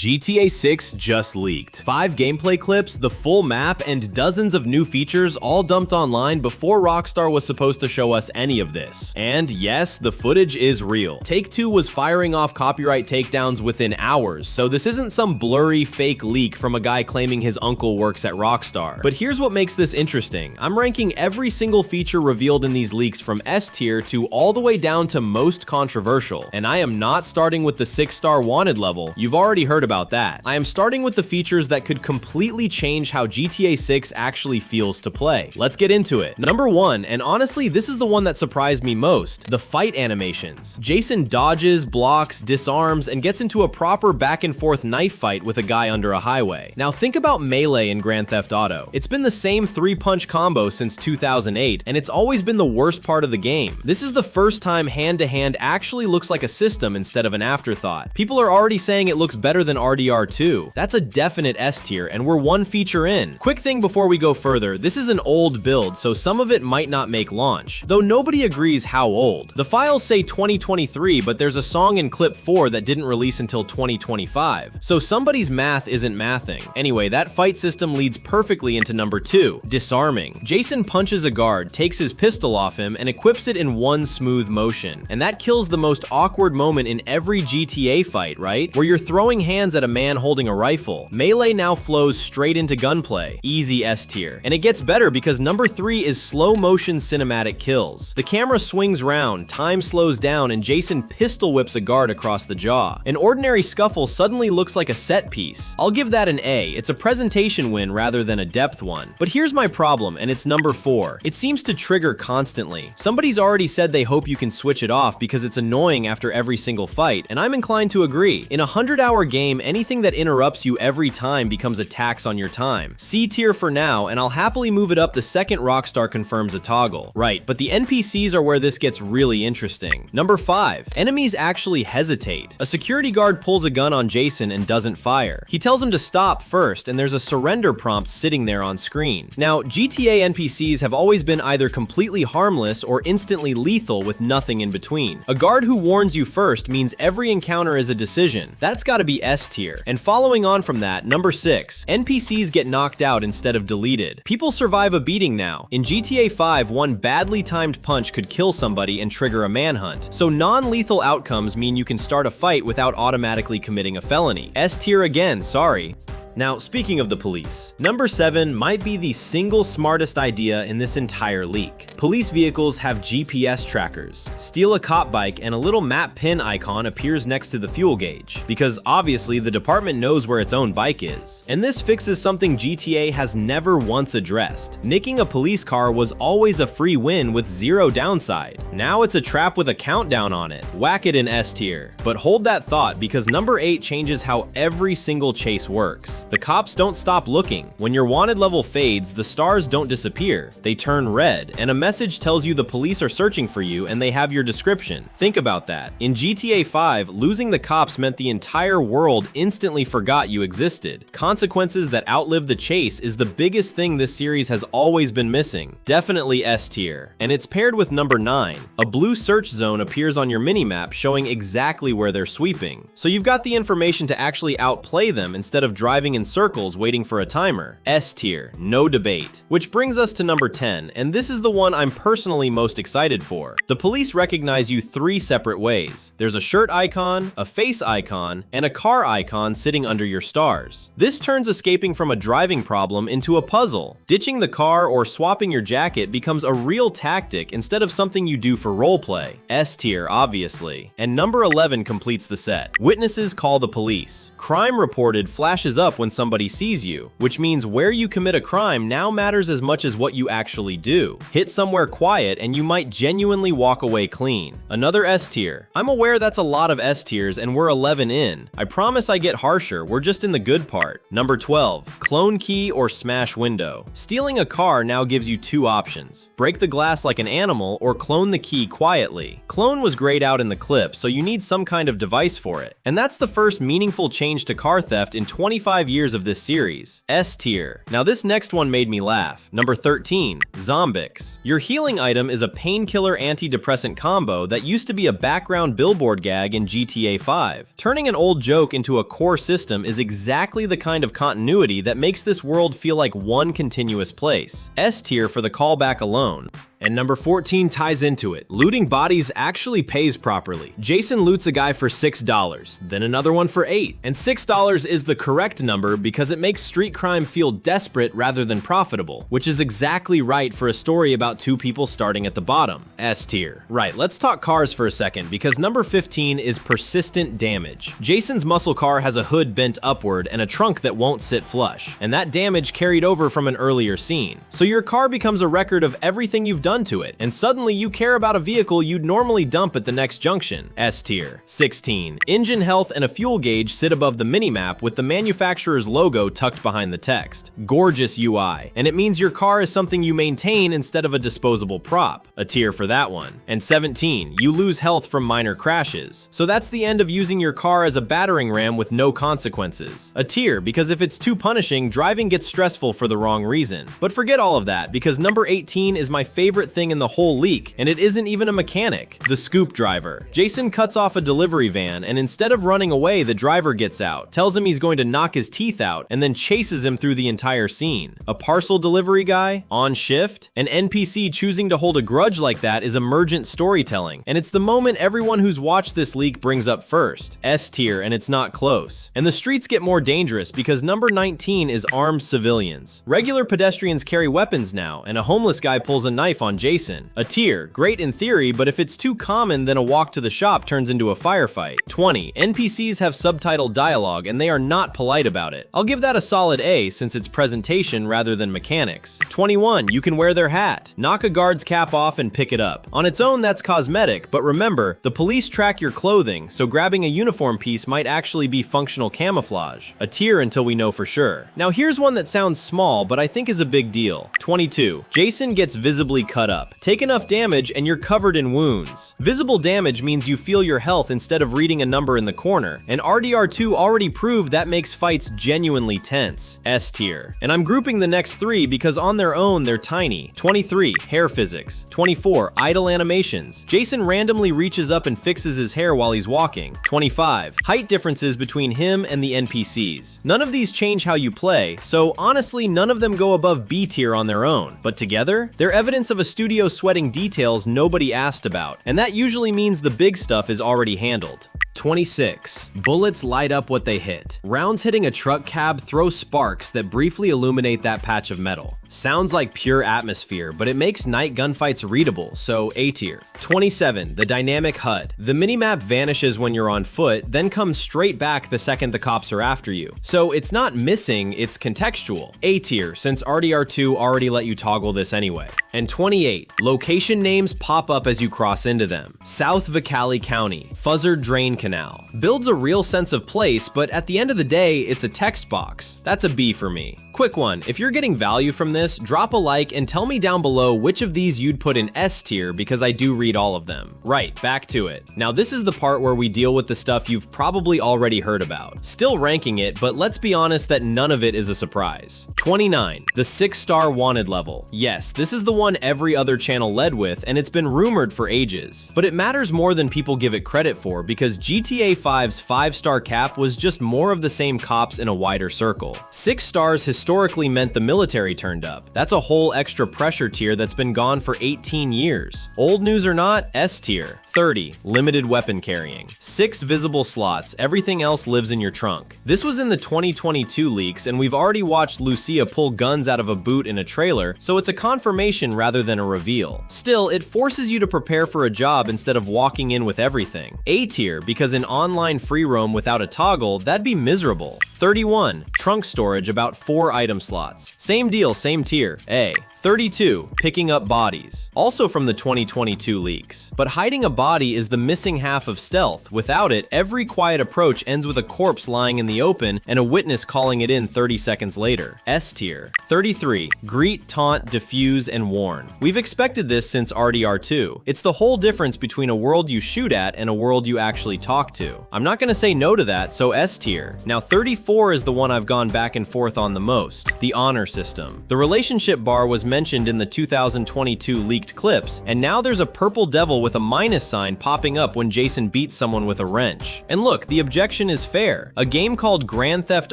GTA 6 just leaked. 5 gameplay clips, the full map, and dozens of new features all dumped online before Rockstar was supposed to show us any of this. And yes, the footage is real. Take-Two was firing off copyright takedowns within hours, so this isn't some blurry fake leak from a guy claiming his uncle works at Rockstar. But here's what makes this interesting. I'm ranking every single feature revealed in these leaks from S tier to all the way down to most controversial. And I am not starting with the 6-star wanted level. You've already heard about that. I am starting with the features that could completely change how GTA 6 actually feels to play. Let's get into it. Number 1, and honestly this is the one that surprised me most, the fight animations. Jason dodges, blocks, disarms, and gets into a proper back and forth knife fight with a guy under a highway. Now think about melee in Grand Theft Auto. It's been the same 3-punch combo since 2008, and it's always been the worst part of the game. This is the first time hand-to-hand actually looks like a system instead of an afterthought. People are already saying it looks better than RDR2. That's a definite S tier, and we're one feature in. Quick thing before we go further, this is an old build, so some of it might not make launch, though nobody agrees how old. The files say 2023, but there's a song in clip 4 that didn't release until 2025, so somebody's math isn't mathing. Anyway, that fight system leads perfectly into number 2, disarming. Jason punches a guard, takes his pistol off him, and equips it in one smooth motion, and that kills the most awkward moment in every GTA fight, right? Where you're throwing hands at a man holding a rifle. Melee now flows straight into gunplay. Easy S tier. And it gets better because number 3 is slow motion cinematic kills. The camera swings round, time slows down, and Jason pistol whips a guard across the jaw. An ordinary scuffle suddenly looks like a set piece. I'll give that an A. It's a presentation win rather than a depth one. But here's my problem, and it's number 4. It seems to trigger constantly. Somebody's already said they hope you can switch it off because it's annoying after every single fight, and I'm inclined to agree. In a 100-hour game, anything that interrupts you every time becomes a tax on your time. C tier for now, and I'll happily move it up the second Rockstar confirms a toggle. Right, but the NPCs are where this gets really interesting. Number 5, enemies actually hesitate. A security guard pulls a gun on Jason and doesn't fire. He tells him to stop first, and there's a surrender prompt sitting there on screen. Now, GTA NPCs have always been either completely harmless or instantly lethal with nothing in between. A guard who warns you first means every encounter is a decision. That's gotta be S tier. And following on from that, number 6, NPCs get knocked out instead of deleted. People survive a beating now. In GTA 5, one badly timed punch could kill somebody and trigger a manhunt. So non-lethal outcomes mean you can start a fight without automatically committing a felony. S tier again, sorry. Now, speaking of the police, number 7 might be the single smartest idea in this entire leak. Police vehicles have GPS trackers. Steal a cop bike and a little map pin icon appears next to the fuel gauge, because obviously the department knows where its own bike is. And this fixes something GTA has never once addressed. Nicking a police car was always a free win with zero downside. Now it's a trap with a countdown on it. Whack it in S tier. But hold that thought, because number 8 changes how every single chase works. The cops don't stop looking. When your wanted level fades, the stars don't disappear. They turn red, and a message tells you the police are searching for you and they have your description. Think about that. In GTA 5, losing the cops meant the entire world instantly forgot you existed. Consequences that outlive the chase is the biggest thing this series has always been missing. Definitely S tier. And it's paired with number 9. A blue search zone appears on your minimap showing exactly where they're sweeping. So you've got the information to actually outplay them instead of driving in circles waiting for a timer. S tier, no debate. Which brings us to number 10, and this is the one I'm personally most excited for. The police recognize you 3 separate ways. There's a shirt icon, a face icon, and a car icon sitting under your stars. This turns escaping from a driving problem into a puzzle. Ditching the car or swapping your jacket becomes a real tactic instead of something you do for roleplay. S tier, obviously. And number 11 completes the set. Witnesses call the police. Crime reported flashes up when somebody sees you, which means where you commit a crime now matters as much as what you actually do. Hit somewhere quiet and you might genuinely walk away clean. Another S tier. I'm aware that's a lot of S tiers and we're 11 in. I promise I get harsher, we're just in the good part. Number 12, clone key or smash window. Stealing a car now gives you 2 options. Break the glass like an animal or clone the key quietly. Clone was grayed out in the clip, so you need some kind of device for it. And that's the first meaningful change to car theft in 25 years of this series. S tier. Now this next one made me laugh. Number 13, Zombix. Your healing item is a painkiller antidepressant combo that used to be a background billboard gag in GTA 5. Turning an old joke into a core system is exactly the kind of continuity that makes this world feel like one continuous place. S tier for the callback alone. And number 14 ties into it. Looting bodies actually pays properly. Jason loots a guy for $6, then another one for $8. And $6 is the correct number because it makes street crime feel desperate rather than profitable, which is exactly right for a story about two people starting at the bottom. S tier. Right, let's talk cars for a second because number 15 is persistent damage. Jason's muscle car has a hood bent upward and a trunk that won't sit flush, and that damage carried over from an earlier scene. So your car becomes a record of everything you've done to it, and suddenly you care about a vehicle you'd normally dump at the next junction. S tier. 16. Engine health and a fuel gauge sit above the minimap with the manufacturer's logo tucked behind the text. Gorgeous UI, and it means your car is something you maintain instead of a disposable prop. A tier for that one. And 17. You lose health from minor crashes. So that's the end of using your car as a battering ram with no consequences. A tier because if it's too punishing, driving gets stressful for the wrong reason. But forget all of that because number 18 is my favorite thing in the whole leak, and it isn't even a mechanic. The scoop driver. Jason cuts off a delivery van, and instead of running away, the driver gets out, tells him he's going to knock his teeth out, and then chases him through the entire scene. A parcel delivery guy? On shift? An NPC choosing to hold a grudge like that is emergent storytelling, and it's the moment everyone who's watched this leak brings up first. S tier, and it's not close. And the streets get more dangerous because number 19 is armed civilians. Regular pedestrians carry weapons now, and a homeless guy pulls a knife on Jason. A tier, great in theory, but if it's too common, then a walk to the shop turns into a firefight. 20. NPCs have subtitled dialogue and they are not polite about it. I'll give that a solid A since it's presentation rather than mechanics. 21. You can wear their hat. Knock a guard's cap off and pick it up. On its own, that's cosmetic, but remember, the police track your clothing, so grabbing a uniform piece might actually be functional camouflage. A tier until we know for sure. Now here's one that sounds small, but I think is a big deal. 22. Jason gets visibly cut up. Take enough damage and you're covered in wounds. Visible damage means you feel your health instead of reading a number in the corner, and RDR2 already proved that makes fights genuinely tense. S tier. And I'm grouping the next three because on their own they're tiny. 23. Hair physics. 24. Idle animations. Jason randomly reaches up and fixes his hair while he's walking. 25. Height differences between him and the NPCs. None of these change how you play, so honestly none of them go above B tier on their own, but together, they're evidence of a studio sweating details nobody asked about, and that usually means the big stuff is already handled. 26. Bullets light up what they hit. Rounds hitting a truck cab throw sparks that briefly illuminate that patch of metal. Sounds like pure atmosphere, but it makes night gunfights readable, so A tier. 27. The dynamic HUD. The minimap vanishes when you're on foot, then comes straight back the second the cops are after you. So it's not missing, it's contextual. A tier, since RDR2 already let you toggle this anyway. And 28. Location names pop up as you cross into them. South Vicali County, Fuzzard Drain Canal. Builds a real sense of place, but at the end of the day, it's a text box. That's a B for me. Quick one, if you're getting value from this, drop a like and tell me down below which of these you'd put in S tier because I do read all of them. Right, back to it. Now this is the part where we deal with the stuff you've probably already heard about. Still ranking it, but let's be honest that none of it is a surprise. 29. The 6-star wanted level. Yes, this is the one every other channel led with, and it's been rumored for ages. But it matters more than people give it credit for because GTA 5's 5-star cap was just more of the same cops in a wider circle. 6 stars historically meant the military turned up. That's a whole extra pressure tier that's been gone for 18 years. Old news or not, S tier. 30. Limited weapon carrying. 6 visible slots, everything else lives in your trunk. This was in the 2022 leaks, and we've already watched Lucia pull guns out of a boot in a trailer, so it's a confirmation rather than a reveal. Still, it forces you to prepare for a job instead of walking in with everything. A tier, because in online free roam without a toggle, that'd be miserable. 31. Trunk storage about 4 item slots. Same deal, same tier. A. 32. Picking up bodies. Also from the 2022 leaks. But hiding a body is the missing half of stealth. Without it, every quiet approach ends with a corpse lying in the open and a witness calling it in 30 seconds later. S tier. 33. Greet, taunt, defuse, and warn. We've expected this since RDR2. It's the whole difference between a world you shoot at and a world you actually talk to. I'm not gonna say no to that, so S tier. Now 34 4 is the one I've gone back and forth on the most, the honor system. The relationship bar was mentioned in the 2022 leaked clips, and now there's a purple devil with a minus sign popping up when Jason beats someone with a wrench. And look, the objection is fair. A game called Grand Theft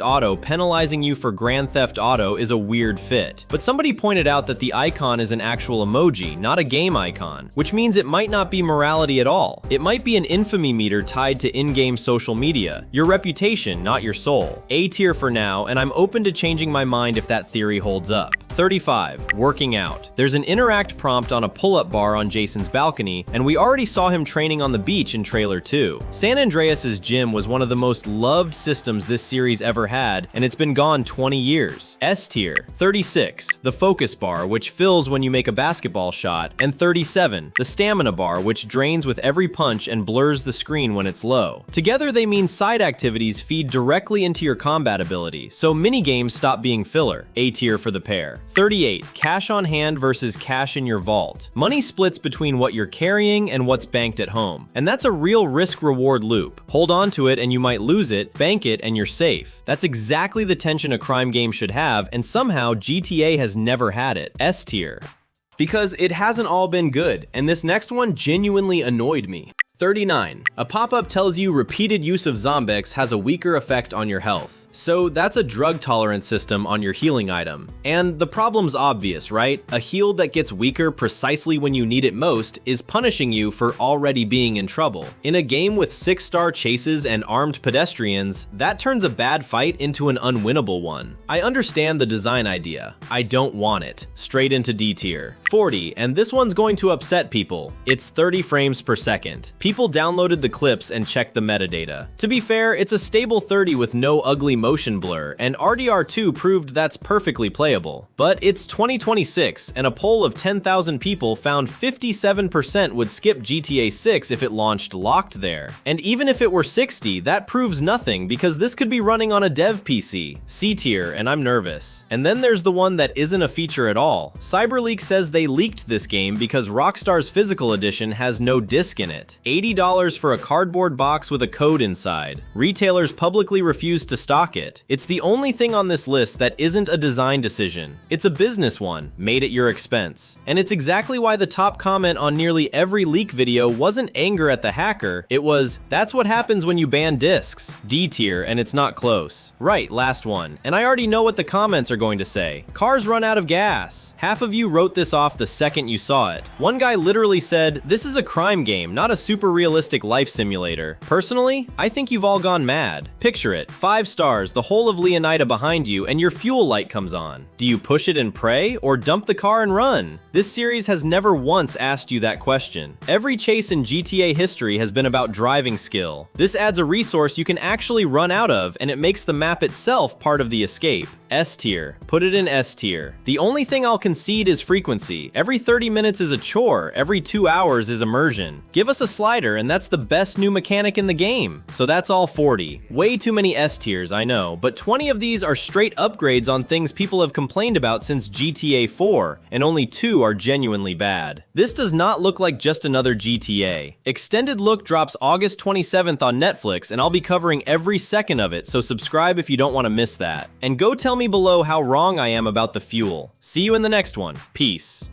Auto penalizing you for Grand Theft Auto is a weird fit. But somebody pointed out that the icon is an actual emoji, not a game icon, which means it might not be morality at all. It might be an infamy meter tied to in-game social media, your reputation, not your soul. A tier for now, and I'm open to changing my mind if that theory holds up. 35. Working out. There's an interact prompt on a pull-up bar on Jason's balcony, and we already saw him training on the beach in trailer 2. San Andreas' gym was one of the most loved systems this series ever had, and it's been gone 20 years. S tier. 36. The focus bar, which fills when you make a basketball shot, and 37. The stamina bar, which drains with every punch and blurs the screen when it's low. Together they mean side activities feed directly into your combat ability, so minigames stop being filler. A tier for the pair. 38. Cash on hand versus cash in your vault. Money splits between what you're carrying and what's banked at home, and that's a real risk-reward loop. Hold on to it and you might lose it, bank it and you're safe. That's exactly the tension a crime game should have, and somehow GTA has never had it. S tier. Because it hasn't all been good, and this next one genuinely annoyed me. 39. A pop-up tells you repeated use of Zombex has a weaker effect on your health. So that's a drug tolerance system on your healing item. And the problem's obvious, right? A heal that gets weaker precisely when you need it most is punishing you for already being in trouble. In a game with 6-star chases and armed pedestrians, that turns a bad fight into an unwinnable one. I understand the design idea. I don't want it. Straight into D tier. 40, and this one's going to upset people. It's 30 frames per second. People downloaded the clips and checked the metadata. To be fair, it's a stable 30 with no ugly motion blur, and RDR2 proved that's perfectly playable. But it's 2026, and a poll of 10,000 people found 57% would skip GTA 6 if it launched locked there. And even if it were 60, that proves nothing because this could be running on a dev PC. C tier, and I'm nervous. And then there's the one that isn't a feature at all. CyberLeek says they leaked this game because Rockstar's physical edition has no disc in it. $80 for a cardboard box with a code inside. Retailers publicly refused to stock it. It's the only thing on this list that isn't a design decision. It's a business one, made at your expense. And it's exactly why the top comment on nearly every leak video wasn't anger at the hacker, it was, that's what happens when you ban discs. D tier, and it's not close. Right, last one. And I already know what the comments are going to say. Cars run out of gas. Half of you wrote this off the second you saw it. One guy literally said, this is a crime game, not a super realistic life simulator. Personally, I think you've all gone mad. Picture it, 5 stars, the whole of Leonida behind you, and your fuel light comes on. Do you push it and pray, or dump the car and run? This series has never once asked you that question. Every chase in GTA history has been about driving skill. This adds a resource you can actually run out of, and it makes the map itself part of the escape. S tier. Put it in S tier. The only thing I'll concede is frequency. Every 30 minutes is a chore, every 2 hours is immersion. Give us a slider and that's the best new mechanic in the game. So that's all 40. Way too many S tiers, I know, but 20 of these are straight upgrades on things people have complained about since GTA 4, and only 2 are genuinely bad. This does not look like just another GTA. Extended Look drops August 27th on Netflix, and I'll be covering every second of it, so subscribe if you don't want to miss that. And go tell me below how wrong I am about the fuel. See you in the next one. Peace.